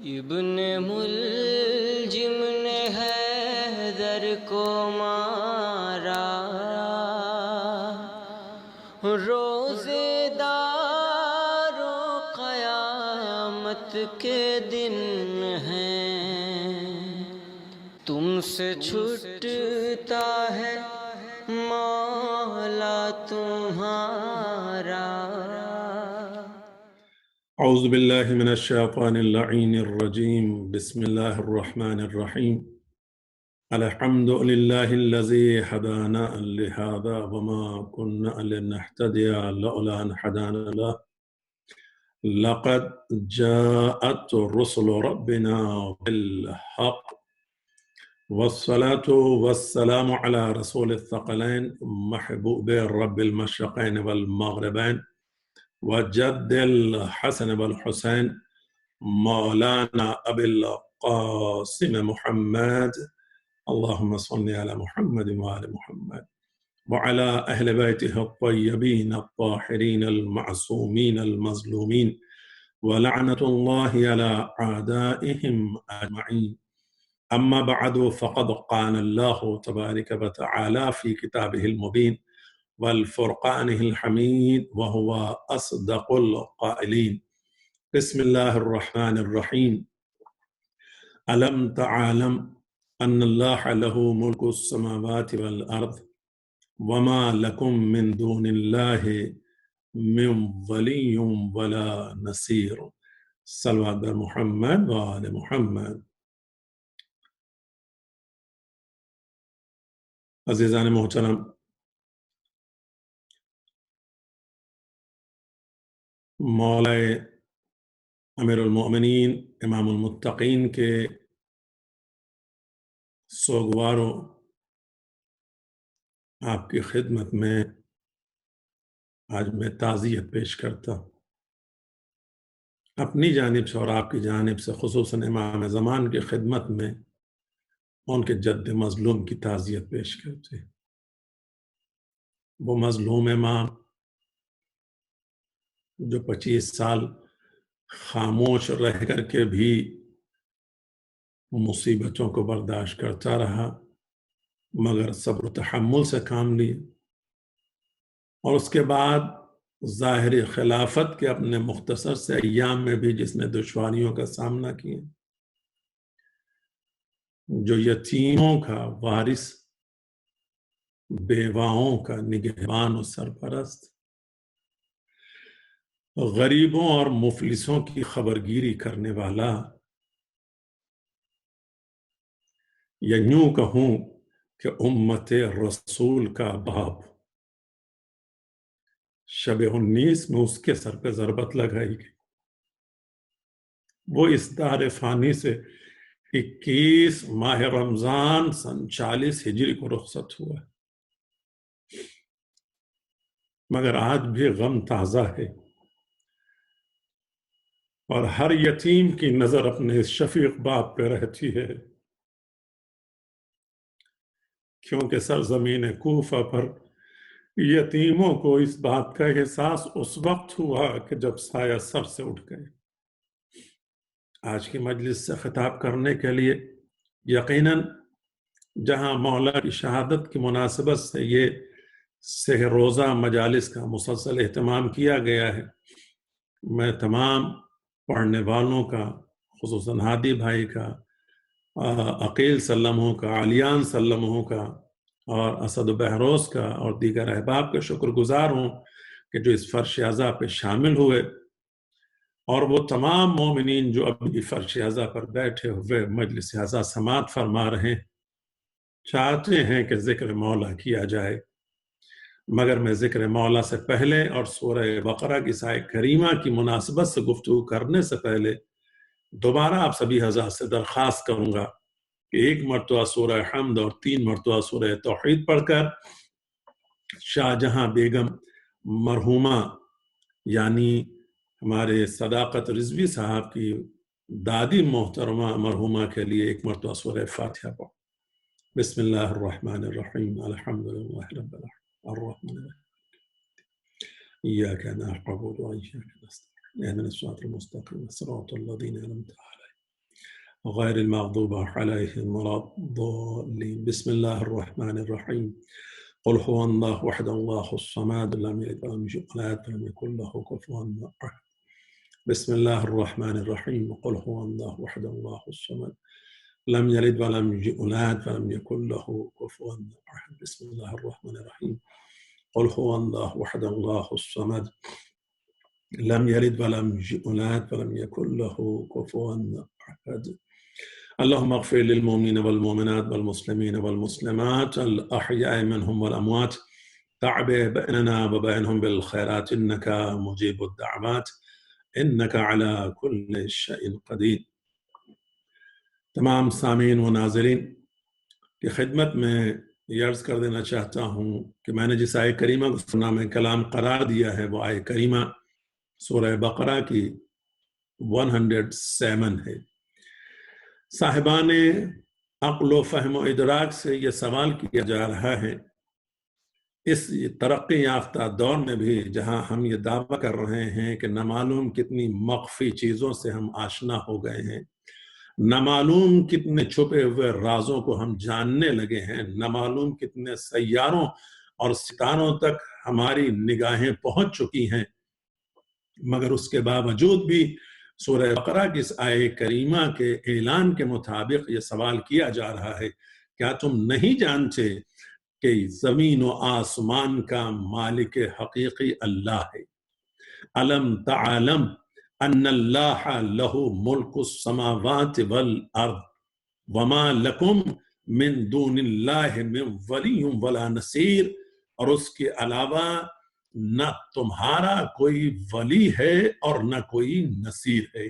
ابن ملجم نے حیدر کو مارا، روزے دار و قیامت کے دن ہیں، تم سے چھٹتا ہے مولا تمہارا۔ اعوذ باللہ من الشیطان اللعین الرجیم، بسم اللہ الرحمن الرحیم۔ الحمد للہ الذی ہدانا لہذا وما كنا لنہتدی لولا ان ہدانا اللہ، لقد جاءت رسل ربنا بالحق، والصلاة والسلام على رسول الثقلین محبوب رب المشرقین والمغربین وجد الحسن والحسین مولانا ابی القاسم محمد، اللهم صل على محمد وآل محمد وعلى أهل بيته الطيبين الطاهرين المعصومين المظلومين ولعنة الله على أعدائهم أجمعين. أما بعد، فقد قال الله تبارك وتعالى في كتابه المبين والفرقانه الحميد وهو أصدق القائلين. بسم الله الرحمن الرحيم. ألم تعلم أن الله له ملك السماوات والأرض وما لكم من دون الله من ولي ولا نصير. صلوات بر محمد وآل محمد۔ عزیزان محترم، مولا امیر المؤمنین امام المتقین کے سوگواروں، آپ کی خدمت میں آج میں تعزیت پیش کرتا ہوں، اپنی جانب سے اور آپ کی جانب سے، خصوصاً امام زمان کی خدمت میں ان کے جد مظلوم کی تعزیت پیش کرتے ہیں۔ وہ مظلوم امام جو 25 سال خاموش رہ کر کے بھی مصیبتوں کو برداشت کرتا رہا، مگر صبر و تحمل سے کام لیے، اور اس کے بعد ظاہری خلافت کے اپنے مختصر سے ایام میں بھی جس نے دشواریوں کا سامنا کیا، جو یتیموں کا وارث، بیواؤں کا نگہبان و سرپرست، غریبوں اور مفلسوں کی خبرگیری کرنے والا، یا یوں کہوں کہ امت رسول کا باپ، شب 19 میں اس کے سر پہ ضربت لگائی گئی۔ وہ اس دار فانی سے 21 ماہ رمضان سن 40 ہجری کو رخصت ہوا، مگر آج بھی غم تازہ ہے، اور ہر یتیم کی نظر اپنے اس شفیق باپ پہ رہتی ہے، کیونکہ سرزمین کوفہ پر یتیموں کو اس بات کا احساس اس وقت ہوا کہ جب سایہ سر سے اٹھ گئے۔ آج کی مجلس سے خطاب کرنے کے لیے یقیناً جہاں مولا کی شہادت کی مناسبت سے یہ سہ روزہ مجالس کا مسلسل اہتمام کیا گیا ہے، میں تمام پڑھنے والوں کا، خصوصاً ہادی بھائی کا، عقیل سلموں کا، علیان سلموں کا، اور اسد و بہروز کا، اور دیگر احباب کا شکر گزار ہوں کہ جو اس فرش عزا پہ شامل ہوئے، اور وہ تمام مومنین جو ابھی فرش عزا پر بیٹھے ہوئے مجلس عزا سماعت فرما رہے ہیں، چاہتے ہیں کہ ذکر مولا کیا جائے، مگر میں ذکر مولا سے پہلے اور سورہ بقرہ کی آیت کریمہ کی مناسبت سے گفتگو کرنے سے پہلے دوبارہ آپ سبھی حضرات سے درخواست کروں گا کہ 1 مرتبہ سورہ حمد اور 3 مرتبہ سورہ توحید پڑھ کر شاہ جہاں بیگم مرحومہ، یعنی ہمارے صداقت رضوی صاحب کی دادی محترمہ مرحومہ کے لیے 1 مرتبہ سورہ فاتحہ پڑھ۔ بسم اللہ الرحمن الرحیم، الحمدللہ رب العالمین الرحمن الرحیم ایاک نعبد و ایاک نستعین اهدنا الصراط المستقیم صراط الذین انعمت علیہم غير المغضوب عليهم ولا الضالين. بسم الله الرحمن الرحيم. قل هو الله أحد الله الصمد لم يلد ولم يولد ولم يكن له كفوا أحد. بسم الله الرحمن الرحيم. قل هو الله أحد الله الصمد لم يلد ولم يولد ولم يكن له كفوا أحد. بسم الله الرحمن الرحيم. قل هو الله أحد الله الصمد لم يلد ولم يولد ولم يكن له كفوا أحد. اللهم اغفر للمؤمنين والمؤمنات والمسلمين والمسلمات الأحياء منهم والأموات، تعبئ بيننا وبينهم بالخيرات إنك مجيب الدعوات إنك على كل شيء قدير. تمام سامعین و ناظرین کی خدمت میں یہ عرض کر دینا چاہتا ہوں کہ میں نے جس آیہ کریمہ کو سنام کلام قرار دیا ہے وہ آیہ کریمہ سورہ بقرہ کی 107 ہے۔ صاحبان عقل و فہم و ادراک سے یہ سوال کیا جا رہا ہے، اس ترقی یافتہ دور میں بھی جہاں ہم یہ دعویٰ کر رہے ہیں کہ نہ معلوم کتنی مخفی چیزوں سے ہم آشنا ہو گئے ہیں، نہ معلوم کتنے چھپے ہوئے رازوں کو ہم جاننے لگے ہیں، نہ معلوم کتنے سیاروں اور ستاروں تک ہماری نگاہیں پہنچ چکی ہیں، مگر اس کے باوجود بھی سورہ بقرہ کی اس آیہ کریمہ کے اعلان کے مطابق یہ سوال کیا جا رہا ہے، کیا تم نہیں جانتے کہ زمین و آسمان کا مالک حقیقی اللہ ہے؟ علم تعلم ان اللہ لہ ملک السماوات والارض وما لکم من دون اللہ من ولی ولا نصیر، اور اس کے علاوہ نہ تمہارا کوئی ولی ہے اور نہ کوئی نصیر ہے۔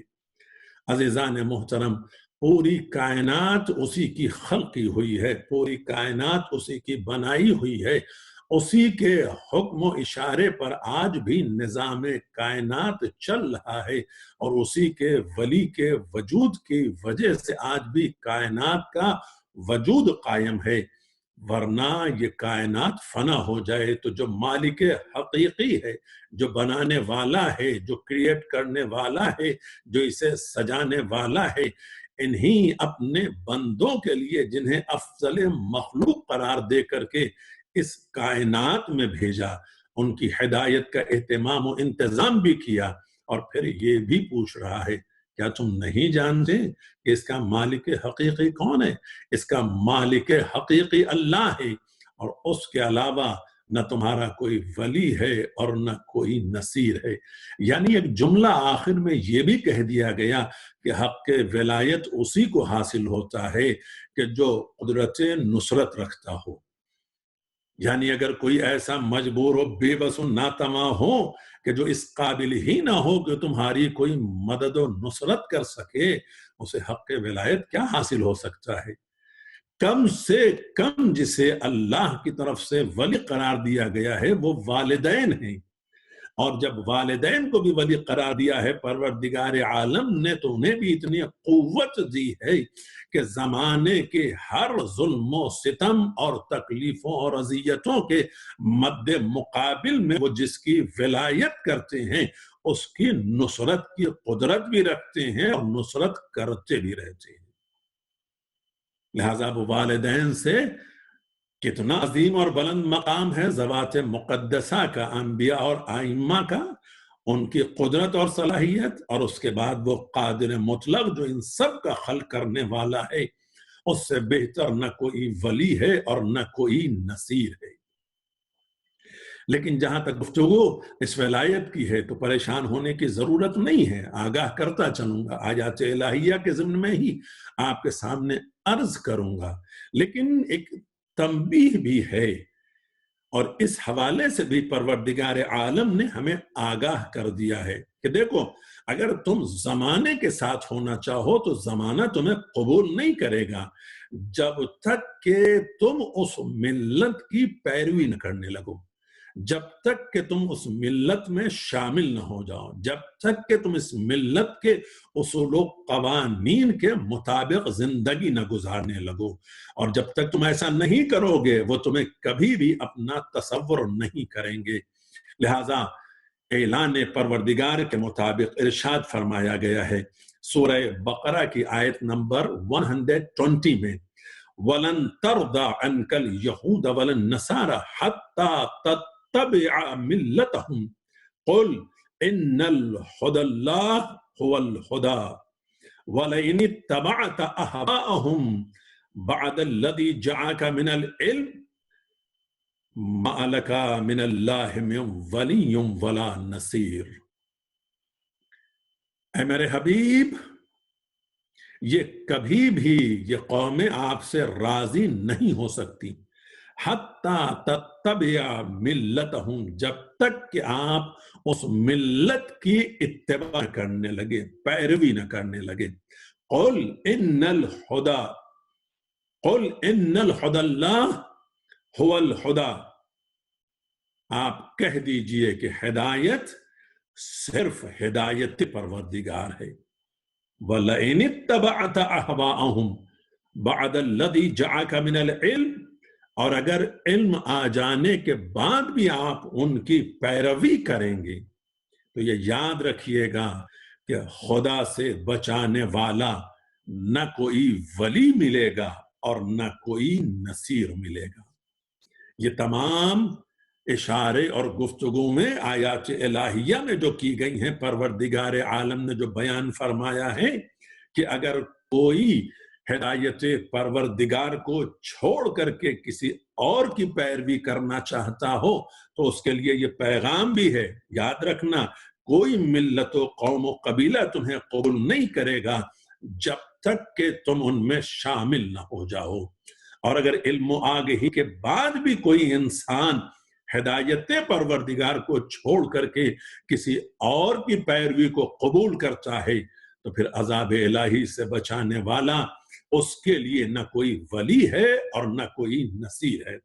عزیزان محترم، پوری کائنات اسی کی خلقی ہوئی ہے، پوری کائنات اسی کی بنائی ہوئی ہے، اسی کے حکم و اشارے پر آج بھی نظام کائنات چل رہا ہے، اور اسی کے ولی کے وجود کی وجہ سے آج بھی کائنات کا وجود قائم ہے، ورنہ یہ کائنات فنا ہو جائے تو جو مالک حقیقی ہے، جو بنانے والا ہے، جو کریٹ کرنے والا ہے، جو اسے سجانے والا ہے، انہی اپنے بندوں کے لیے جنہیں افضل مخلوق قرار دے کر کے اس کائنات میں بھیجا، ان کی ہدایت کا اہتمام و انتظام بھی کیا، اور پھر یہ بھی پوچھ رہا ہے کیا تم نہیں جانتے کہ اس کا مالک حقیقی کون ہے؟ اس کا مالک حقیقی اللہ ہے، اور اس کے علاوہ نہ تمہارا کوئی ولی ہے اور نہ کوئی نصیر ہے۔ یعنی ایک جملہ آخر میں یہ بھی کہہ دیا گیا کہ حق ولایت اسی کو حاصل ہوتا ہے کہ جو قدرت نصرت رکھتا ہو۔ یعنی اگر کوئی ایسا مجبور و بے بس و ناتواں ہو کہ جو اس قابل ہی نہ ہو کہ تمہاری کوئی مدد و نصرت کر سکے، اسے حق ولایت کیا حاصل ہو سکتا ہے؟ کم سے کم جسے اللہ کی طرف سے ولی قرار دیا گیا ہے وہ والدین ہیں، اور جب والدین کو بھی ولی قرار دیا ہے پروردگار عالم نے تو انہیں بھی اتنی قوت دی ہے کہ زمانے کے ہر ظلم و ستم اور تکلیفوں اور اذیتوں کے مد مقابل میں وہ جس کی ولایت کرتے ہیں اس کی نصرت کی قدرت بھی رکھتے ہیں اور نصرت کرتے بھی رہتے ہیں۔ لہذا وہ والدین سے کتنا عظیم اور بلند مقام ہے ذوات مقدسہ کا، انبیاء اور ائمہ کا، ان کی قدرت اور صلاحیت، اور اس کے بعد وہ قادر مطلق جو ان سب کا خلق کرنے والا ہے، اس سے بہتر نہ کوئی ولی ہے اور نہ کوئی نصیر ہے۔ لیکن جہاں تک گفتگو اس ولایت کی ہے تو پریشان ہونے کی ضرورت نہیں ہے، آگاہ کرتا چلوں گا، آیات الہیہ کے ضمن میں ہی آپ کے سامنے عرض کروں گا، لیکن ایک تنبیہ بھی ہے، اور اس حوالے سے بھی پروردگار عالم نے ہمیں آگاہ کر دیا ہے کہ دیکھو اگر تم زمانے کے ساتھ ہونا چاہو تو زمانہ تمہیں قبول نہیں کرے گا جب تک کہ تم اس ملت کی پیروی نہ کرنے لگو، جب تک کہ تم اس ملت میں شامل نہ ہو جاؤ، جب تک کہ تم اس ملت کے اصول و قوانین کے مطابق زندگی نہ گزارنے لگو، اور جب تک تم ایسا نہیں کرو گے وہ تمہیں کبھی بھی اپنا تصور نہیں کریں گے۔ لہذا اعلان پروردگار کے مطابق ارشاد فرمایا گیا ہے سورہ بقرہ کی آیت نمبر 120 میں وَلَن تَرْضَى عَنْكَ الْيَهُودَ وَلَا النَّصَارَى حَتَّى تَتَّبِعَ مِلَّتَهُمْ قُلْ إِنَّ الْهُدَى اللَّهِ هُوَ الْهُدَى وَلَئِنِ اتَّبَعْتَ أَهْوَاءَهُمْ بَعْدَ الَّذِي جَاءَكَ مِنَ الْعِلْمِ مَا لَكَ مِنَ اللَّهِ مِنْ وَلِيٍّ وَلَا نَصِيرٍ۔ اے میرے حبیب، یہ کبھی بھی یہ قومیں آپ سے راضی نہیں ہو سکتی حتی تتبع ملتہم، جب تک کہ آپ اس ملت کی اتباع کرنے لگے، پیروی نہ کرنے لگے۔ قل ان الہدی اللہ هو الہدی، آپ کہہ دیجئے کہ ہدایت صرف ہدایت پروردگار ہے۔ وَلَئِنِ اتَّبَعْتَ أَهْوَاءَهُمْ بَعْدَ الَّذِي جَاءَكَ مِنَ الْعِلْمِ، اور اگر علم آ جانے کے بعد بھی آپ ان کی پیروی کریں گے تو یہ یاد رکھیے گا کہ خدا سے بچانے والا نہ کوئی ولی ملے گا اور نہ کوئی نصیر ملے گا۔ یہ تمام اشارے اور گفتگو میں آیات الہیہ میں جو کی گئی ہیں، پروردگار عالم نے جو بیان فرمایا ہے کہ اگر کوئی ہدایت پروردگار کو چھوڑ کر کے کسی اور کی پیروی کرنا چاہتا ہو تو اس کے لیے یہ پیغام بھی ہے، یاد رکھنا کوئی ملت و قوم و قبیلہ تمہیں قبول نہیں کرے گا جب تک کہ تم ان میں شامل نہ ہو جاؤ۔ اور اگر علم و آگہی کے بعد بھی کوئی انسان ہدایت پروردگار کو چھوڑ کر کے کسی اور کی پیروی کو قبول کرتا ہے تو پھر عذاب الہی سے بچانے والا اس کے لیے نہ کوئی ولی ہے اور نہ کوئی نصیر ہے۔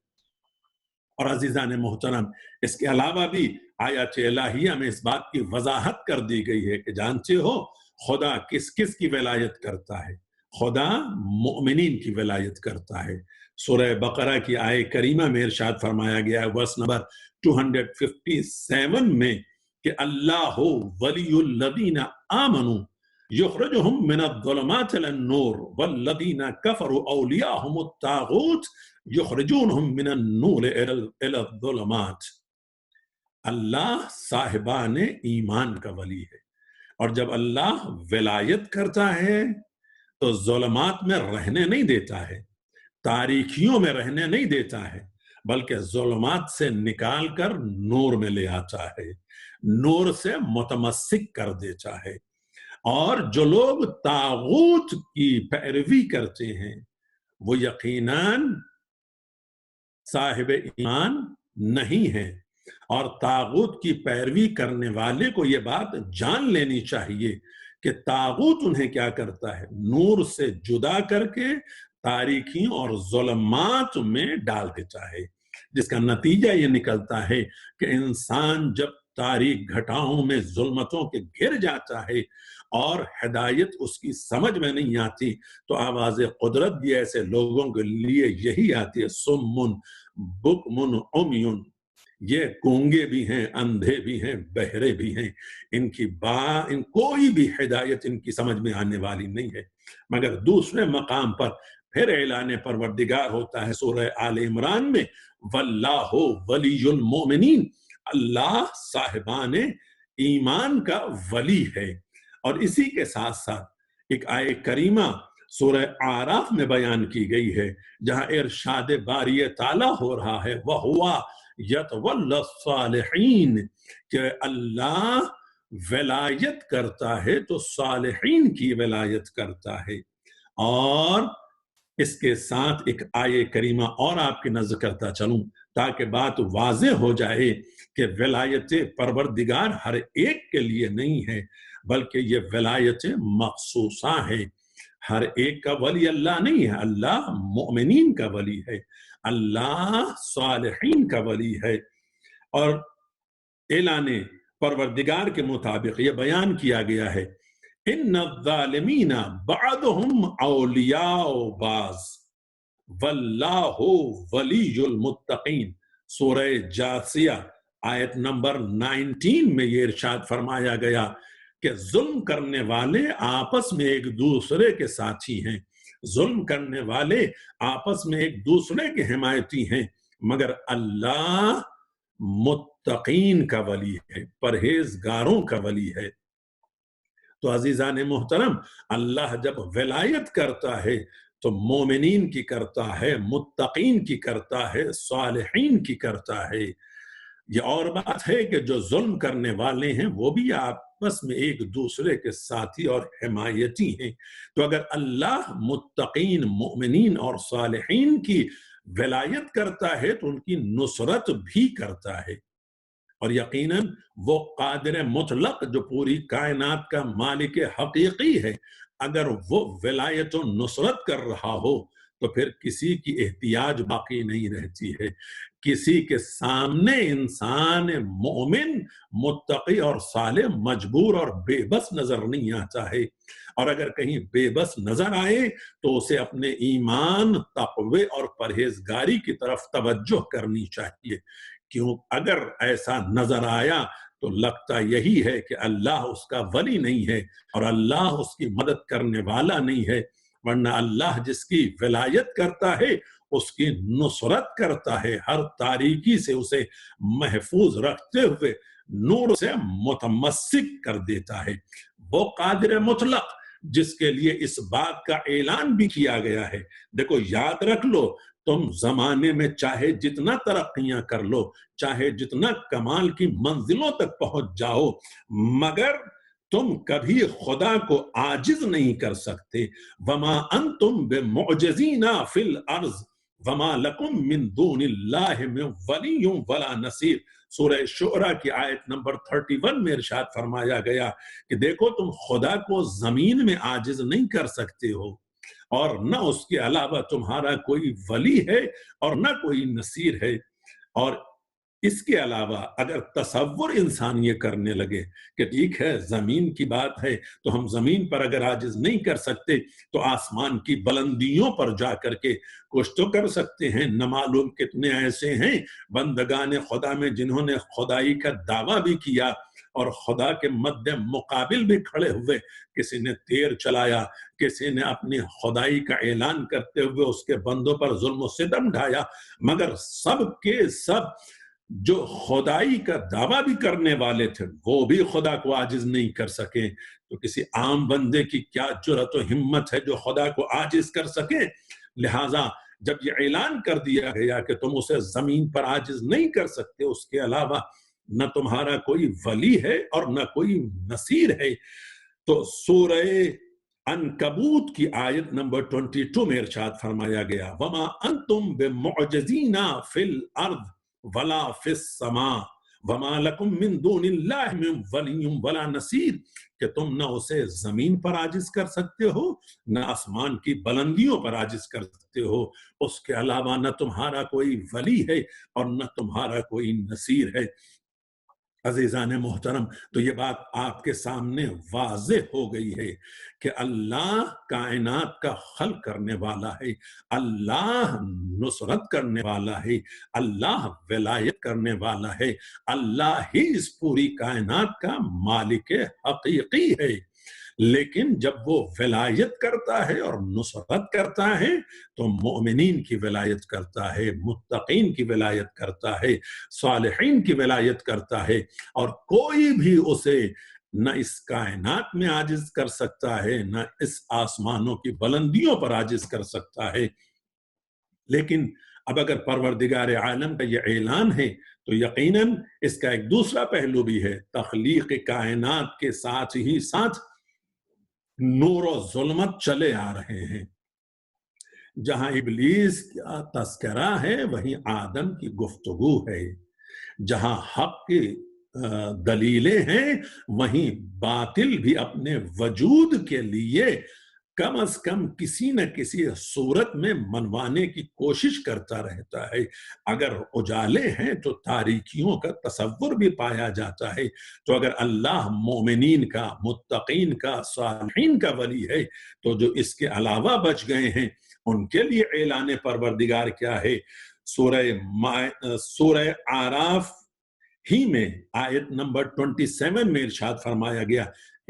اور عزیزان محترم، اس کے علاوہ بھی آیات الہیہ میں اس بات کی وضاحت کر دی گئی ہے کہ جانتے ہو خدا کس کس کی ولایت کرتا ہے؟ خدا مؤمنین کی ولایت کرتا ہے۔ سورہ بقرہ کی آیت کریمہ میں ارشاد فرمایا گیا ہے ورس نمبر 257 میں کہ اللہ ولی الذین آمنوا یخرجہم من الظلمات الی النور والذین کفروا اولیاءہم الطاغوت یخرجونہم من النور الی الظلمات۔ اللہ صاحبان ایمان کا ولی ہے، اور جب اللہ ولایت کرتا ہے تو ظلمات میں رہنے نہیں دیتا ہے، تاریکیوں میں رہنے نہیں دیتا ہے، بلکہ ظلمات سے نکال کر نور میں لے آتا ہے، نور سے متمسک کر دیتا ہے۔ اور جو لوگ طاغوت کی پیروی کرتے ہیں وہ یقیناً صاحب ایمان نہیں ہیں، اور طاغوت کی پیروی کرنے والے کو یہ بات جان لینی چاہیے کہ طاغوت انہیں کیا کرتا ہے، نور سے جدا کر کے تاریکیوں اور ظلمات میں ڈال دیتا ہے، جس کا نتیجہ یہ نکلتا ہے کہ انسان جب تاریک گھٹاؤں میں ظلمتوں کے گر جاتا ہے اور ہدایت اس کی سمجھ میں نہیں آتی تو آواز قدرت بھی ایسے لوگوں کے لیے یہی آتی ہے، سمن بکمن عمیون، یہ گونگے بھی ہیں، اندھے بھی ہیں، بہرے بھی ہیں، ان کوئی بھی ہدایت ان کی سمجھ میں آنے والی نہیں ہے۔ مگر دوسرے مقام پر پھر اعلان پروردگار ہوتا ہے سورہ آل عمران میں واللہ ولی المؤمنین، اللہ صاحبان ایمان کا ولی ہے۔ اور اسی کے ساتھ ساتھ ایک آیت کریمہ سورہ اعراف میں بیان کی گئی ہے جہاں ارشاد باری تعالیٰ ہو رہا ہے وَهُوَ یتولی الصالحین، کہ اللہ ولایت کرتا ہے تو صالحین کی ولایت کرتا ہے۔ اور اس کے ساتھ ایک آیت کریمہ اور آپ کی نظر کرتا چلوں تاکہ بات واضح ہو جائے کہ ولایت پروردگار ہر ایک کے لیے نہیں ہے بلکہ یہ ولایت مخصوصہ ہے۔ ہر ایک کا ولی اللہ نہیں ہے، اللہ مؤمنین کا ولی ہے، اللہ صالحین کا ولی ہے۔ اور اعلان پروردگار کے مطابق یہ بیان کیا گیا ہے ان الظالمین بعضهم اولیاء بعض واللہ ولی المتقین۔ سورہ جاثیہ آیت نمبر 19 میں یہ ارشاد فرمایا گیا کہ ظلم کرنے والے آپس میں ایک دوسرے کے ساتھی ہیں، ظلم کرنے والے آپس میں ایک دوسرے کے حمایتی ہیں، مگر اللہ متقین کا ولی ہے، پرہیزگاروں کا ولی ہے۔ تو عزیزان محترم، اللہ جب ولایت کرتا ہے تو مومنین کی کرتا ہے، متقین کی کرتا ہے، صالحین کی کرتا ہے۔ یہ اور بات ہے کہ جو ظلم کرنے والے ہیں وہ بھی آپس میں ایک دوسرے کے ساتھی اور حمایتی ہیں۔ تو اگر اللہ متقین، مومنین اور صالحین کی ولایت کرتا ہے تو ان کی نصرت بھی کرتا ہے، اور یقیناً وہ قادر مطلق جو پوری کائنات کا مالک حقیقی ہے، اگر وہ ولایت و نصرت کر رہا ہو تو پھر کسی کی احتیاج باقی نہیں رہتی ہے۔ کسی کے سامنے انسان مومن، متقی اور صالح مجبور اور بے بس نظر نہیں آتا ہے، اور اگر کہیں بے بس نظر آئے تو اسے اپنے ایمان، تقوی اور پرہیزگاری کی طرف توجہ کرنی چاہیے، کیوں اگر ایسا نظر آیا تو لگتا یہی ہے کہ اللہ اس کا ولی نہیں ہے اور اللہ اس کی مدد کرنے والا نہیں ہے، ورنہ اللہ جس کی ولایت کرتا ہے اس کی نصرت کرتا ہے، ہر تاریکی سے اسے محفوظ رکھتے ہوئے نور سے متمسک کر دیتا ہے۔ وہ قادر مطلق جس کے لیے اس بات کا اعلان بھی کیا گیا ہے، دیکھو یاد رکھ لو، تم زمانے میں چاہے جتنا ترقیاں کر لو، چاہے جتنا کمال کی منزلوں تک پہنچ جاؤ، مگر تم کبھی خدا کو عاجز نہیں کر سکتے۔ وما انتم بمعجزین فی الارض وما لکم من دون اللہ من ولی ولا نصیر۔ سورہ شعراء کی آیت نمبر 31 میں ارشاد فرمایا گیا کہ دیکھو تم خدا کو زمین میں عاجز نہیں کر سکتے ہو، اور نہ اس کے علاوہ تمہارا کوئی ولی ہے اور نہ کوئی نصیر ہے۔ اور اس کے علاوہ اگر تصور انسان یہ کرنے لگے کہ ٹھیک ہے زمین کی بات ہے تو ہم زمین پر اگر عاجز نہیں کر سکتے تو آسمان کی بلندیوں پر جا کر کے کچھ تو کر سکتے ہیں۔ نہ معلوم کتنے ایسے ہیں بندگان خدا میں جنہوں نے خدائی کا دعویٰ بھی کیا اور خدا کے مد مقابل بھی کھڑے ہوئے، کسی نے تیر چلایا، کسی نے اپنی خدائی کا اعلان کرتے ہوئے اس کے بندوں پر ظلم و ستم ڈھایا، مگر سب کے سب جو خدائی کا دعویٰ بھی کرنے والے تھے وہ بھی خدا کو عاجز نہیں کر سکے۔ تو کسی عام بندے کی کیا جرأت و ہمت ہے جو خدا کو عاجز کر سکے؟ لہٰذا جب یہ اعلان کر دیا گیا کہ تم اسے زمین پر عاجز نہیں کر سکتے، اس کے علاوہ نہ تمہارا کوئی ولی ہے اور نہ کوئی نصیر ہے، تو سورہ عنکبوت کی آیت نمبر 22 میں ارشاد فرمایا گیا وما انتم بمعجزین فی الارض ولا فی السماء وما لکم من دون اللہ من ولی ولا نصیر، کہ تم نہ اسے زمین پر عاجز کر سکتے ہو نہ آسمان کی بلندیوں پر عاجز کر سکتے ہو، اس کے علاوہ نہ تمہارا کوئی ولی ہے اور نہ تمہارا کوئی نصیر ہے۔ عزیزان محترم، تو یہ بات آپ کے سامنے واضح ہو گئی ہے کہ اللہ کائنات کا خلق کرنے والا ہے، اللہ نصرت کرنے والا ہے، اللہ ولایت کرنے والا ہے، اللہ ہی اس پوری کائنات کا مالک حقیقی ہے۔ لیکن جب وہ ولایت کرتا ہے اور نصرت کرتا ہے تو مومنین کی ولایت کرتا ہے، متقین کی ولایت کرتا ہے، صالحین کی ولایت کرتا ہے، اور کوئی بھی اسے نہ اس کائنات میں عاجز کر سکتا ہے نہ اس آسمانوں کی بلندیوں پر عاجز کر سکتا ہے۔ لیکن اب اگر پروردگار عالم کا یہ اعلان ہے تو یقیناً اس کا ایک دوسرا پہلو بھی ہے، تخلیق کائنات کے ساتھ ہی ساتھ نور و ظلمت چلے آ رہے ہیں۔ جہاں ابلیس کا تذکرہ ہے وہیں آدم کی گفتگو ہے، جہاں حق کی دلیلیں ہیں وہیں باطل بھی اپنے وجود کے لیے کم از کم کسی نہ کسی صورت میں منوانے کی کوشش کرتا رہتا ہے۔ اگر اجالے ہیں تو تاریکیوں کا تصور بھی پایا جاتا ہے۔ تو اگر اللہ مومنین کا، متقین کا، صالحین کا ولی ہے تو جو اس کے علاوہ بچ گئے ہیں ان کے لیے اعلان پروردگار کیا ہے؟ سورہ اعراف ہی میں آیت نمبر 27 میں ارشاد فرمایا گیا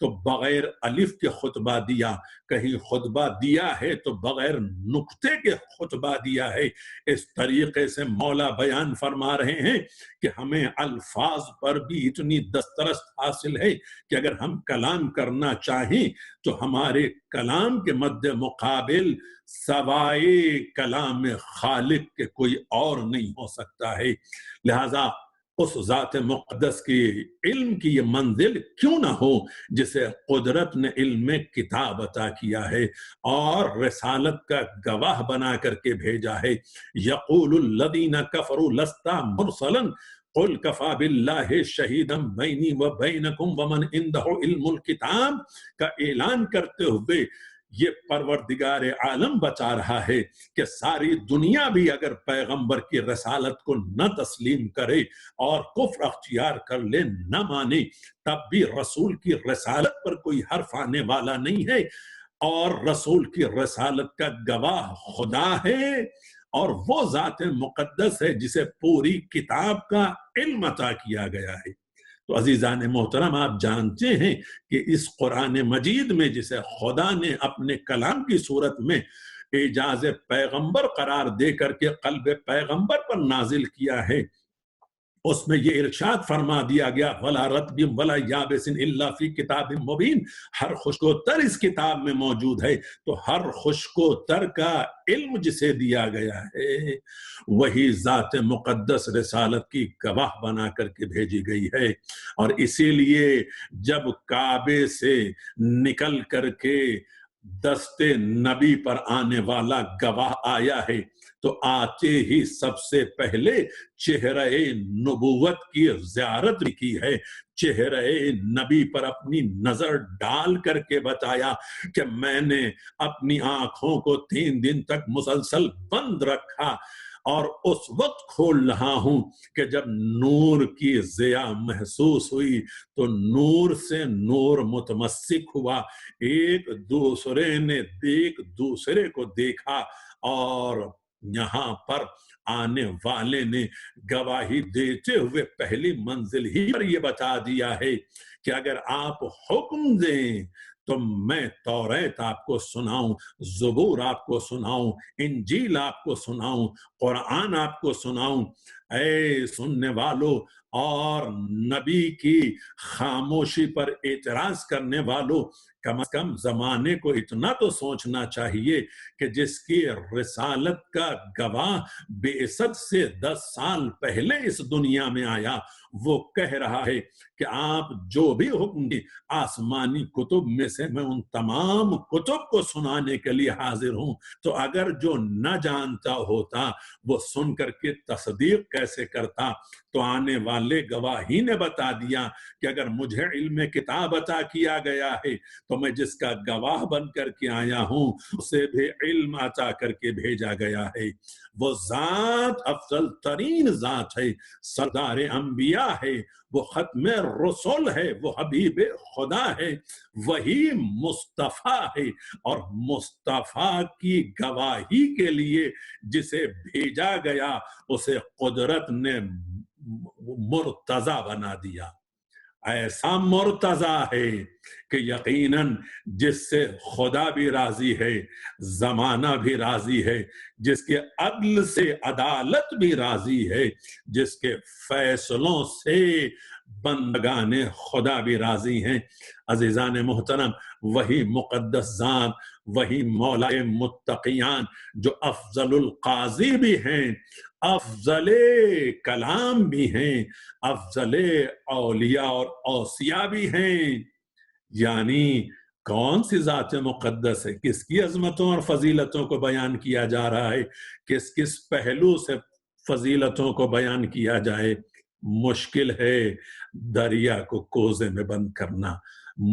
تو بغیر الف کے خطبہ دیا، کہیں خطبہ دیا ہے تو بغیر نقطے کے خطبہ دیا ہے۔ اس طریقے سے مولا بیان فرما رہے ہیں کہ ہمیں الفاظ پر بھی اتنی دسترست حاصل ہے کہ اگر ہم کلام کرنا چاہیں تو ہمارے کلام کے مد مقابل سوائے کلام خالق کے کوئی اور نہیں ہو سکتا ہے۔ لہذا اس ذات مقدس کی علم کی یہ منزل کیوں نہ ہو جسے قدرت نے علم کتاب عطا کیا ہے اور رسالت کا گواہ بنا کر کے بھیجا ہے۔ یقول الذین کفروا لست مرسلا قل کفی باللہ شہیدا بینی و بینکم ومن عندہ علم الکتاب کا اعلان کرتے ہوئے یہ پروردگار عالم بتا رہا ہے کہ ساری دنیا بھی اگر پیغمبر کی رسالت کو نہ تسلیم کرے اور کفر اختیار کر لے، نہ مانے، تب بھی رسول کی رسالت پر کوئی حرف آنے والا نہیں ہے، اور رسول کی رسالت کا گواہ خدا ہے، اور وہ ذات مقدس ہے جسے پوری کتاب کا علم عطا کیا گیا ہے۔ تو عزیزان محترم، آپ جانتے ہیں کہ اس قرآن مجید میں جسے خدا نے اپنے کلام کی صورت میں اعجاز پیغمبر قرار دے کر کے قلب پیغمبر پر نازل کیا ہے، اس میں یہ ارشاد فرما دیا گیا وَلَا رَطْبٍ وَلَا يَابِسٍ إِلَّا فِي كِتَابٍ مُبِينٍ، ہر خشک و تر اس کتاب میں موجود ہے۔ تو ہر خشک و تر کا علم جسے دیا گیا ہے وہی ذات مقدس رسالت کی گواہ بنا کر کے بھیجی گئی ہے، اور اسی لیے جب کعبے سے نکل کر کے دست نبی پر آنے والا گواہ آیا ہے تو آتے ہی سب سے پہلے چہرہ نبوت کی زیارت کی ہے، چہرہ نبی پر اپنی نظر ڈال کر کے بتایا کہ میں نے اپنی آنکھوں کو 3 دن تک مسلسل بند رکھا اور اس وقت کھول رہا ہوں کہ جب نور کی ضیاء محسوس ہوئی تو نور سے نور متمسک ہوا، ایک دوسرے کو دیکھا، اور یہاں پر آنے والے نے گواہی دیتے ہوئے پہلی منزل ہی پر یہ بتا دیا ہے کہ اگر آپ حکم دیں تو میں توریت آپ کو سناؤں، زبور آپ کو سناؤں، انجیل آپ کو سناؤں، قرآن آپ کو سناؤں۔ اے سننے والو اور نبی کی خاموشی پر اعتراض کرنے والو، کم از کم زمانے کو اتنا تو سوچنا چاہیے کہ جس کی رسالت کا گواہ بعثت سے 10 سال پہلے اس دنیا میں آیا، وہ کہہ رہا ہے کہ آپ جو بھی حکم دی آسمانی کتب میں سے میں ان تمام کتب کو سنانے کے لیے حاضر ہوں۔ تو اگر جو نہ جانتا ہوتا وہ سن کر کے تصدیق کیسے کرتا؟ تو آنے والے گواہی نے بتا دیا کہ اگر مجھے علم کتاب عطا کیا گیا ہے تو میں جس کا گواہ بن کر کے آیا ہوں اسے بھی علم عطا کر کے بھیجا گیا ہے۔ وہ ذات افضل ترین ذات ہے، سردار انبیاء ہے، وہ ختم رسول ہے، وہ حبیب خدا ہے، وہی مصطفیٰ ہے، اور مصطفیٰ کی گواہی کے لیے جسے بھیجا گیا اسے قدرت نے مرتضی بنا دیا۔ ایسا مرتضی ہے کہ یقیناً جس سے خدا بھی راضی ہے، زمانہ بھی راضی ہے، جس کے عدل سے عدالت بھی راضی ہے، جس کے فیصلوں سے بندگان خدا بھی راضی ہیں۔ عزیزان محترم، وہی مقدس ذات، وہی مولا متقیان جو افضل القاضی بھی ہیں، افضل کلام بھی ہیں، افضل اولیاء اور اوصیاء بھی ہیں، یعنی کون سی ذات مقدس ہے؟ کس کی عظمتوں اور فضیلتوں کو بیان کیا جا رہا ہے؟ کس کس پہلو سے فضیلتوں کو بیان کیا جائے؟ مشکل ہے دریا کو کوزے میں بند کرنا،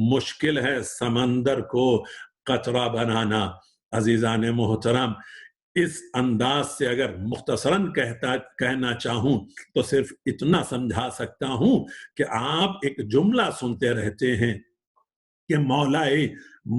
مشکل ہے سمندر کو قطرہ بنانا۔ عزیزان محترم، اس انداز سے اگر مختصراً کہنا چاہوں تو صرف اتنا سمجھا سکتا ہوں کہ آپ ایک جملہ سنتے رہتے ہیں کہ مولا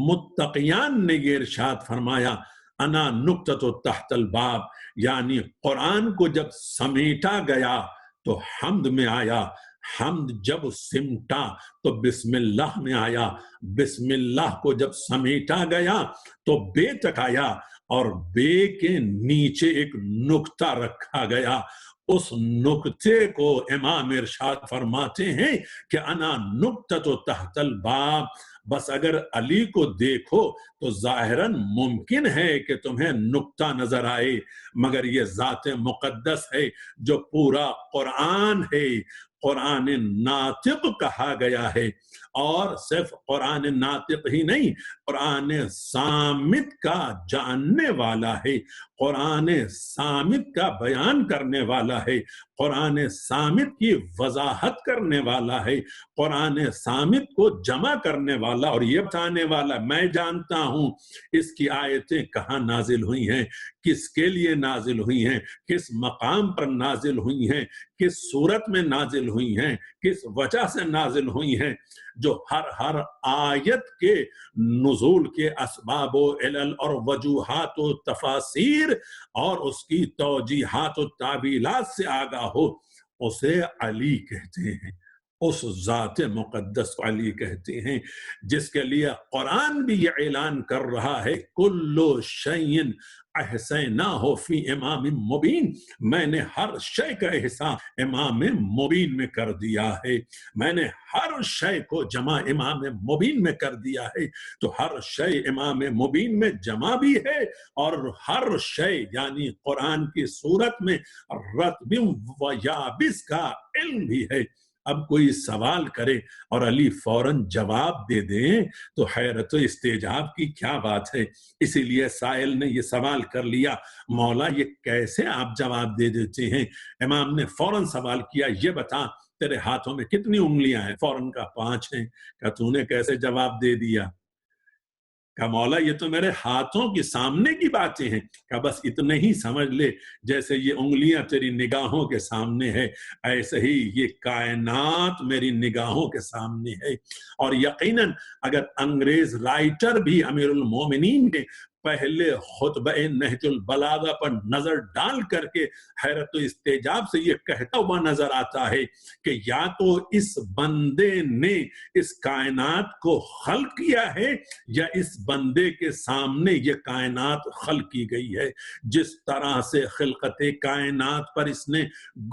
متقیان نے یہ ارشاد فرمایا انا نقطۃ تحت الباب، یعنی قرآن کو جب سمیٹا گیا تو حمد میں آیا، حمد جب سمٹا تو بسم اللہ میں آیا، بسم اللہ کو جب سمیٹا گیا تو بے تک آیا، اور بے کے نیچے ایک نقطہ رکھا گیا۔ اس نقطے کو امام ارشاد فرماتے ہیں کہ انا نقطۃ تحت الباب، بس اگر علی کو دیکھو تو ظاہراً ممکن ہے کہ تمہیں نقطہ نظر آئے، مگر یہ ذات مقدس ہے جو پورا قرآن ہے، قرآن ناطق کہا گیا ہے، اور صرف قرآن ناطق ہی نہیں، قرآن صامت کا جاننے والا ہے، قرآن صامت کا بیان کرنے والا ہے، قرآن صامت کی وضاحت کرنے والا ہے، قرآن صامت کو جمع کرنے والا اور یہ بتانے والا میں جانتا ہوں اس کی آیتیں کہاں نازل ہوئی ہیں، کس کے لیے نازل ہوئی ہیں، کس مقام پر نازل ہوئی ہیں، کس صورت میں نازل ہوئی ہیں، کس وجہ سے نازل ہوئی ہیں، جو ہر آیت کے نزول کے اسباب و علل اور وجوہات و تفاسیر اور اس کی توجیحات و تعبیلات سے آگاہ ہو، اسے علی کہتے ہیں، اس ذات مقدس کو علی کہتے ہیں، جس کے لیے قرآن بھی یہ اعلان کر رہا ہے کلو شیء احصیناہ فی امام مبین، میں نے ہر شے کا احصاء امام مبین میں کر دیا ہے، میں نے ہر شے کو جمع امام مبین میں کر دیا ہے، تو ہر شے امام مبین میں جمع بھی ہے، اور ہر شے یعنی قرآن کی صورت میں رتب و یابس کا علم بھی ہے۔ اب کوئی سوال کرے اور علی فوراً جواب دے دیں تو حیرت و استعجاب کی کیا بات ہے۔ اسی لیے سائل نے یہ سوال کر لیا، مولا یہ کیسے آپ جواب دے دیتے ہیں؟ امام نے فوراً سوال کیا، یہ بتا تیرے ہاتھوں میں کتنی انگلیاں ہیں؟ فوراً کہا 5 ہیں۔ کہا تو نے کیسے جواب دے دیا؟ کہا مولا یہ تو میرے ہاتھوں کے سامنے کی باتیں ہیں۔ کہا بس اتنے ہی سمجھ لے، جیسے یہ انگلیاں تیری نگاہوں کے سامنے ہے، ایسے ہی یہ کائنات میری نگاہوں کے سامنے ہے۔ اور یقیناً اگر انگریز رائٹر بھی امیر المومنین کے پہلے خطبہ نہج البلاغہ پر نظر ڈال کر کے حیرت و استعجاب سے یہ کہتا ہوا نظر آتا ہے کہ یا تو اس بندے نے اس کائنات کو خلق کیا ہے یا اس بندے کے سامنے یہ کائنات خلق کی گئی ہے۔ جس طرح سے خلقت کائنات پر اس نے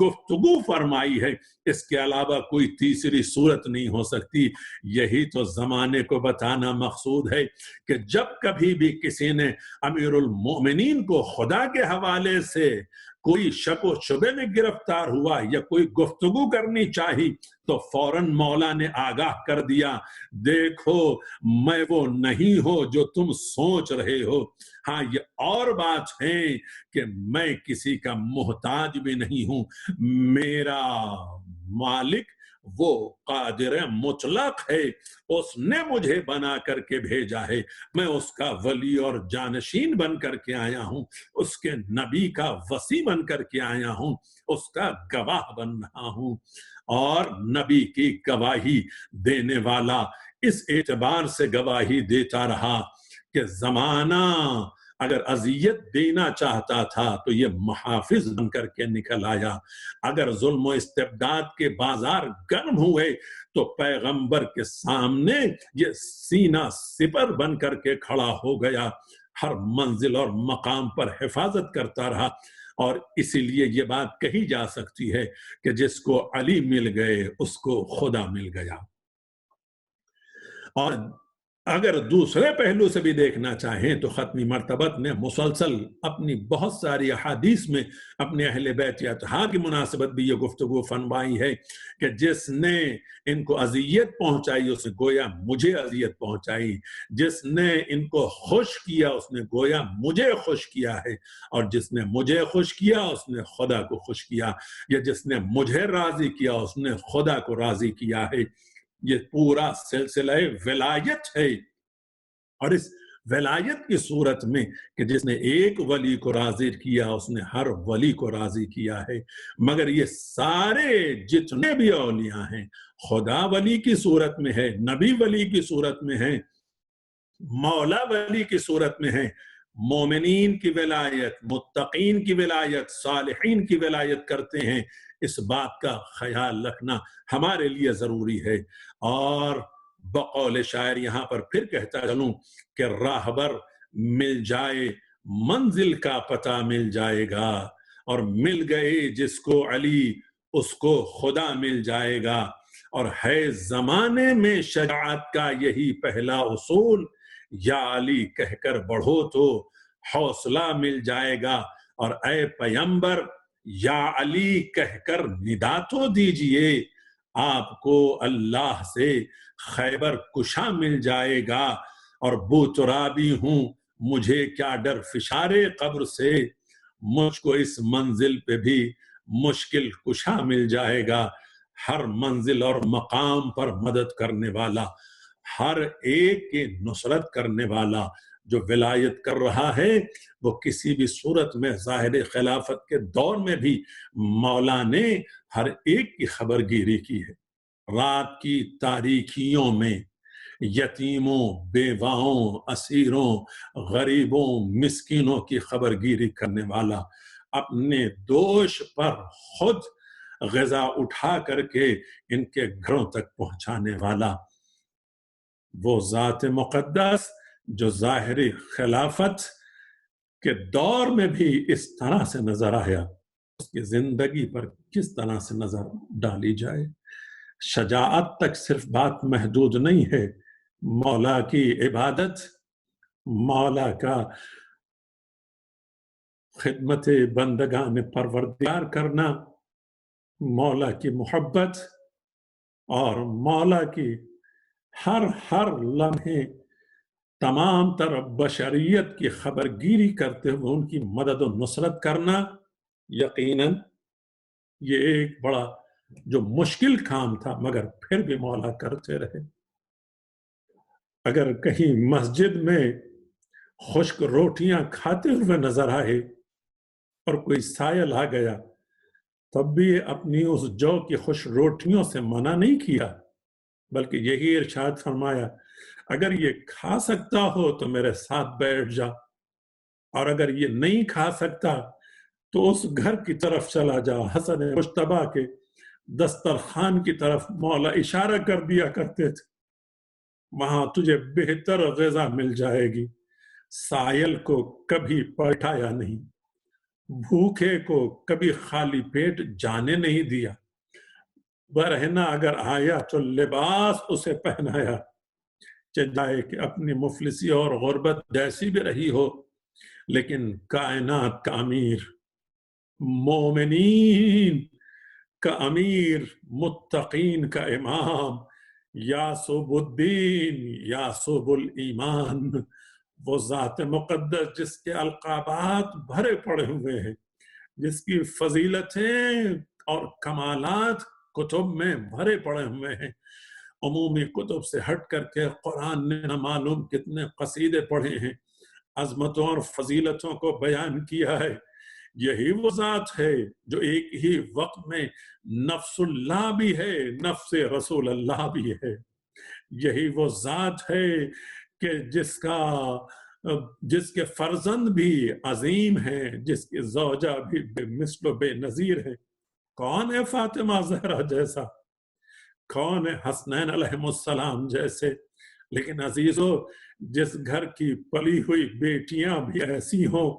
گفتگو فرمائی ہے، اس کے علاوہ کوئی تیسری صورت نہیں ہو سکتی۔ یہی تو زمانے کو بتانا مقصود ہے کہ جب کبھی بھی کسی نے امیر المومنین کو خدا کے حوالے سے کوئی شک و شبے میں گرفتار ہوا یا کوئی گفتگو کرنی چاہی تو فوراً مولا نے آگاہ کر دیا، دیکھو میں وہ نہیں ہوں جو تم سوچ رہے ہو، ہاں یہ اور بات ہے کہ میں کسی کا محتاج بھی نہیں ہوں، میرا مالک وہ قادر مطلق ہے، اس نے مجھے بنا کر کے بھیجا ہے، میں اس کا ولی اور جانشین بن کر کے آیا ہوں، اس کے نبی کا وصی بن کر کے آیا ہوں، اس کا گواہ بن رہا ہوں، اور نبی کی گواہی دینے والا اس اعتبار سے گواہی دیتا رہا کہ زمانہ اگر اذیت دینا چاہتا تھا تو یہ محافظ بن کر کے نکل آیا، اگر ظلم و استبداد کے بازار گرم ہوئے تو پیغمبر کے سامنے یہ سینہ سپر بن کر کے کھڑا ہو گیا، ہر منزل اور مقام پر حفاظت کرتا رہا۔ اور اسی لیے یہ بات کہی جا سکتی ہے کہ جس کو علی مل گئے اس کو خدا مل گیا۔ اور اگر دوسرے پہلو سے بھی دیکھنا چاہیں تو ختمی مرتبت نے مسلسل اپنی بہت ساری احادیث میں اپنے اہل بیت اطہار کی مناسبت بھی یہ گفتگو فرمائی ہے کہ جس نے ان کو اذیت پہنچائی اس نے گویا مجھے اذیت پہنچائی، جس نے ان کو خوش کیا اس نے گویا مجھے خوش کیا ہے، اور جس نے مجھے خوش کیا اس نے خدا کو خوش کیا، یا جس نے مجھے راضی کیا اس نے خدا کو راضی کیا ہے۔ یہ پورا سلسلہ ولایت ہے، اور اس ولایت کی صورت میں کہ جس نے ایک ولی کو راضی کیا اس نے ہر ولی کو راضی کیا ہے، مگر یہ سارے جتنے بھی اولیاء ہیں خدا ولی کی صورت میں ہے، نبی ولی کی صورت میں ہے، مولا ولی کی صورت میں ہے، مومنین کی ولایت، متقین کی ولایت، صالحین کی ولایت کرتے ہیں، اس بات کا خیال رکھنا ہمارے لیے ضروری ہے۔ اور بقول شاعر یہاں پر پھر کہتا چلوں کہ راہبر مل جائے منزل کا پتہ مل جائے گا، اور مل گئے جس کو علی اس کو خدا مل جائے گا۔ اور ہے زمانے میں شجاعت کا یہی پہلا اصول، یا علی کہہ کر بڑھو تو حوصلہ مل جائے گا۔ اور اے پیمبر یا علی کہہ کر ندا تو دیجئے، آپ کو اللہ سے خیبر کشا مل جائے گا۔ اور بو ترابی ہوں مجھے کیا ڈر فشارے قبر سے، مجھ کو اس منزل پہ بھی مشکل کشا مل جائے گا۔ ہر منزل اور مقام پر مدد کرنے والا، ہر ایک کی نصرت کرنے والا جو ولایت کر رہا ہے، وہ کسی بھی صورت میں ظاہر خلافت کے دور میں بھی مولا نے ہر ایک کی خبر گیری کی ہے۔ رات کی تاریکیوں میں یتیموں، بیواؤں، اسیروں، غریبوں، مسکینوں کی خبر گیری کرنے والا، اپنے دوش پر خود غذا اٹھا کر کے ان کے گھروں تک پہنچانے والا، وہ ذات مقدس جو ظاہری خلافت کے دور میں بھی اس طرح سے نظر آیا، اس کی زندگی پر کس طرح سے نظر ڈالی جائے۔ شجاعت تک صرف بات محدود نہیں ہے، مولا کی عبادت، مولا کا خدمت بندگان پروردگار کرنا، مولا کی محبت، اور مولا کی ہر لمحے تمام تر بشریت کی خبر گیری کرتے ہوئے ان کی مدد و نصرت کرنا، یقیناً یہ ایک بڑا جو مشکل کام تھا، مگر پھر بھی مولا کرتے رہے۔ اگر کہیں مسجد میں خشک روٹیاں کھاتے ہوئے نظر آئے اور کوئی سائل آ گیا، تب بھی اپنی اس جو کی خوش روٹیوں سے منع نہیں کیا، بلکہ یہی ارشاد فرمایا اگر یہ کھا سکتا ہو تو میرے ساتھ بیٹھ جا، اور اگر یہ نہیں کھا سکتا تو اس گھر کی طرف چلا جا۔ حسن مجتبیٰ کے دسترخوان کی طرف مولا اشارہ کر دیا کرتے تھے، وہاں تجھے بہتر غذا مل جائے گی۔ سائل کو کبھی پلٹایا نہیں، بھوکے کو کبھی خالی پیٹ جانے نہیں دیا، برہنہ اگر آیا تو لباس اسے پہنایا، چاہے کہ اپنی مفلسی اور غربت جیسی بھی رہی ہو، لیکن کائنات کا امیر، مومنین کا امیر، متقین کا امام، یاسوب الدین، یاسوب الایمان، وہ ذات مقدس جس کے القابات بھرے پڑے ہوئے ہیں، جس کی فضیلتیں اور کمالات کتب میں بھرے پڑے ہوئے ہیں۔ عمومی کتب سے ہٹ کر کے قرآن نے نہ معلوم کتنے قصیدے پڑھے ہیں، عظمتوں اور فضیلتوں کو بیان کیا ہے۔ یہی وہ ذات ہے جو ایک ہی وقت میں نفس اللہ بھی ہے، نفس رسول اللہ بھی ہے۔ یہی وہ ذات ہے کہ جس کے فرزند بھی عظیم ہیں، جس کی زوجہ بھی بے مثل و بے نظیر ہے۔ کون ہے فاطمہ زہرا جیسا؟ کون ہے حسنین علیہ السلام جیسے؟ لیکن عزیزو، جس گھر کی پلی ہوئی بیٹیاں بھی ایسی ہوں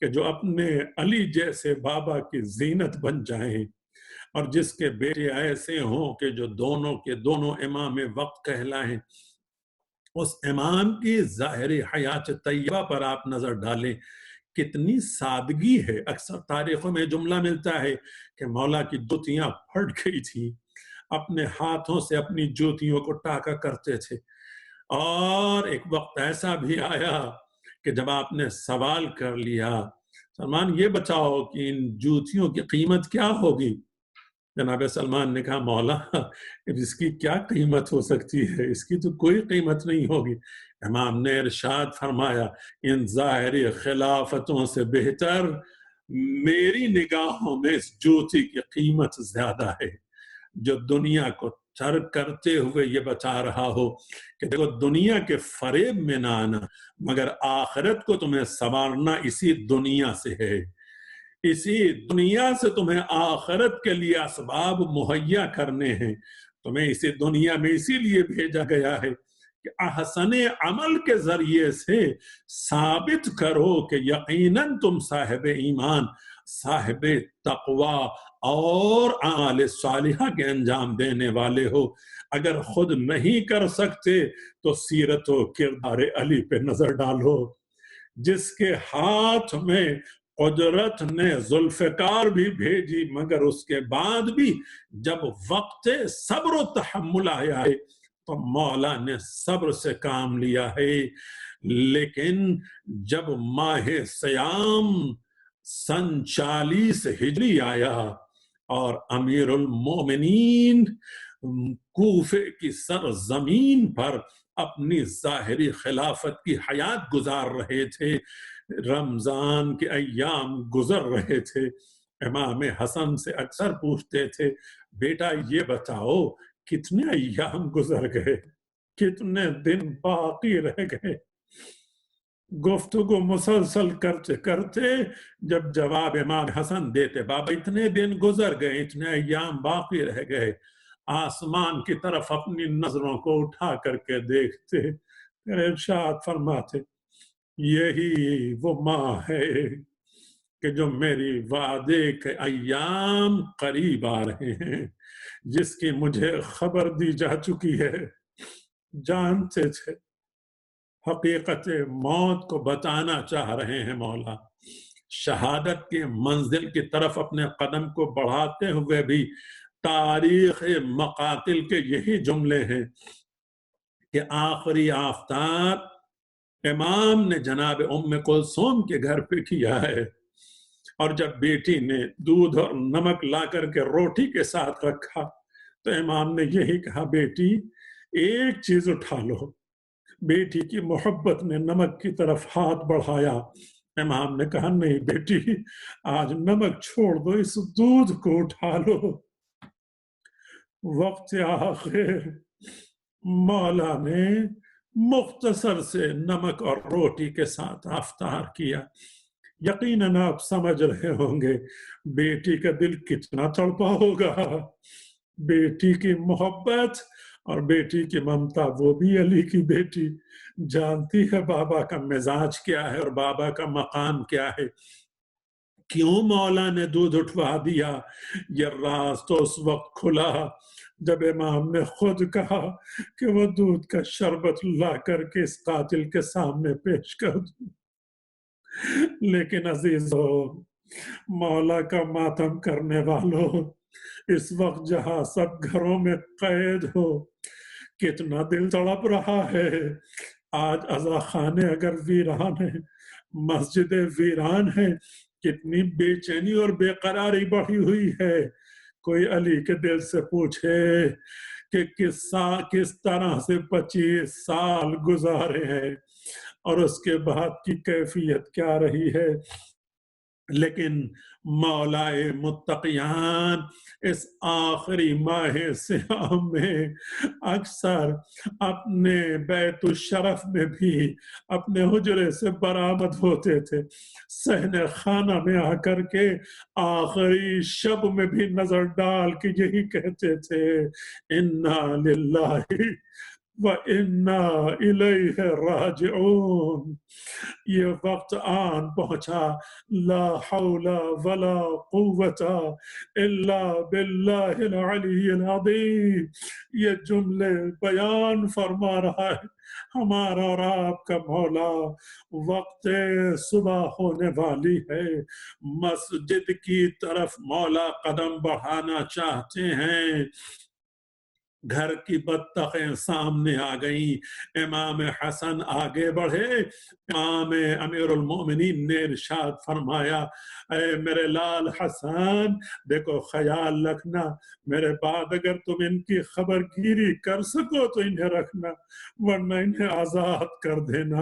کہ جو اپنے علی جیسے بابا کی زینت بن جائیں، اور جس کے بیٹے ایسے ہوں کہ جو دونوں کے دونوں امام وقت کہلائیں، اس امام کی ظاہری حیات طیبہ پر آپ نظر ڈالیں، کتنی سادگی ہے۔ اکثر تاریخوں میں جملہ ملتا ہے کہ مولا کی جوتیاں پھٹ گئی تھی، اپنے ہاتھوں سے اپنی جوتیوں کو ٹاکا کرتے تھے۔ اور ایک وقت ایسا بھی آیا کہ جب آپ نے سوال کر لیا، سلمان یہ بتاؤ کہ ان جوتیوں کی قیمت کیا ہوگی؟ جناب سلمان نے کہا مولا اس کی کیا قیمت ہو سکتی ہے، اس کی تو کوئی قیمت نہیں ہوگی۔ امام نے ارشاد فرمایا ان ظاہری خلافتوں سے بہتر میری نگاہوں میں اس جوتی کی قیمت زیادہ ہے، جو دنیا کو ترک کرتے ہوئے یہ بتا رہا ہو کہ دیکھو دنیا کے فریب میں نہ آنا، مگر آخرت کو تمہیں سنوارنا اسی دنیا سے ہے، اسی دنیا سے تمہیں آخرت کے لیے اسباب مہیا کرنے ہیں، تمہیں اسی دنیا میں اسی لیے بھیجا گیا ہے کہ احسن عمل کے ذریعے سے ثابت کرو کہ یقیناً تم صاحب ایمان، صاحب تقوی اور اعمال صالحہ کے انجام دینے والے ہو۔ اگر خود نہیں کر سکتے تو سیرت و کردار علی پہ نظر ڈالو، جس کے ہاتھ میں قدرت نے ذوالفقار بھی بھیجی، مگر اس کے بعد بھی جب وقت صبر و تحمل آیا ہے تو مولا نے صبر سے کام لیا ہے۔ لیکن جب ماہ سیام سن 40 ہجری آیا اور امیر المومنین کوفے کی سرزمین پر اپنی ظاہری خلافت کی حیات گزار رہے تھے، رمضان کے ایام گزر رہے تھے، امام حسن سے اکثر پوچھتے تھے بیٹا یہ بتاؤ کتنے ایام گزر گئے، کتنے دن باقی رہ گئے۔ گفتگو مسلسل کرتے کرتے جب جواب امام حسن دیتے بابا اتنے دن گزر گئے، اتنے ایام باقی رہ گئے، آسمان کی طرف اپنی نظروں کو اٹھا کر کے دیکھتے، پھر ارشاد فرماتے یہی وہ ماہ ہے کہ جو میری وعدے کے ایام قریب آ رہے ہیں، جس کی مجھے خبر دی جا چکی ہے۔ جانتے تھے حقیقت موت کو بتانا چاہ رہے ہیں مولا، شہادت کے منزل کی طرف اپنے قدم کو بڑھاتے ہوئے بھی تاریخ مقاتل کے یہی جملے ہیں کہ آخری آفتاب امام نے جناب ام کلثوم کے گھر پہ کیا ہے، اور جب بیٹی نے دودھ اور نمک لا کر کے روٹی کے ساتھ رکھا تو امام نے یہی کہا بیٹی ایک چیز اٹھا لو۔ بیٹی کی محبت نے نمک کی طرف ہاتھ بڑھایا، امام نے کہا نہیں بیٹی آج نمک چھوڑ دو، اس دودھ کو اٹھا لو۔ وقت آخر مولا نے مختصر سے نمک اور روٹی کے ساتھ افطار کیا۔ یقیناً آپ سمجھ رہے ہوں گے بیٹی کا دل کتنا تڑپا ہوگا، بیٹی کی محبت اور بیٹی کی ممتا، وہ بھی علی کی بیٹی جانتی ہے بابا کا مزاج کیا ہے اور بابا کا مقام کیا ہے۔ کیوں مولا نے دودھ اٹھوا دیا؟ یہ راز تو اس وقت کھلا جب امام نے خود کہا کہ وہ دودھ کا شربت لا کر کے اس قاتل کے سامنے پیش کر دوں۔ لیکن عزیزو، مولا کا ماتم کرنے والوں، اس وقت جہاں سب گھروں میں قید ہو کتنا دل تڑپ رہا ہے۔ آج عزا خانے اگر ویران ہیں، مسجدیں ویران ہیں، کتنی بے چینی اور بے قراری بڑھی ہوئی ہے۔ کوئی علی کے دل سے پوچھے کہ کس طرح سے 25 سال گزارے ہیں اور اس کے بعد کی کیفیت کیا رہی ہے۔ لیکن مولائے متقیان اس آخری ماہ سیام میں اکثر اپنے بیت الشرف میں بھی اپنے حجرے سے برآمد ہوتے تھے، صحن خانہ میں آ کر کے آخری شب میں بھی نظر ڈال کے یہی کہتے تھے انا للہ وَإِنَّا إِلَيْهِ رَاجِعُونَ۔ یہ وقت آن پہنچا، لا حول ولا قوت الا باللہ العلی العظیم۔ یہ جملے بیان فرما رہا ہے ہمارا اور آپ کا مولا۔ وقت صبح ہونے والی ہے، مسجد کی طرف مولا قدم بڑھانا چاہتے ہیں، گھر کی بطخیں سامنے آ گئیں، امام حسن آگے بڑھے، امام امیر المومنین نے ارشاد فرمایا اے میرے لال حسن دیکھو خیال رکھنا، میرے بعد اگر تم ان کی خبر گیری کر سکو تو انہیں رکھنا ورنہ انہیں آزاد کر دینا۔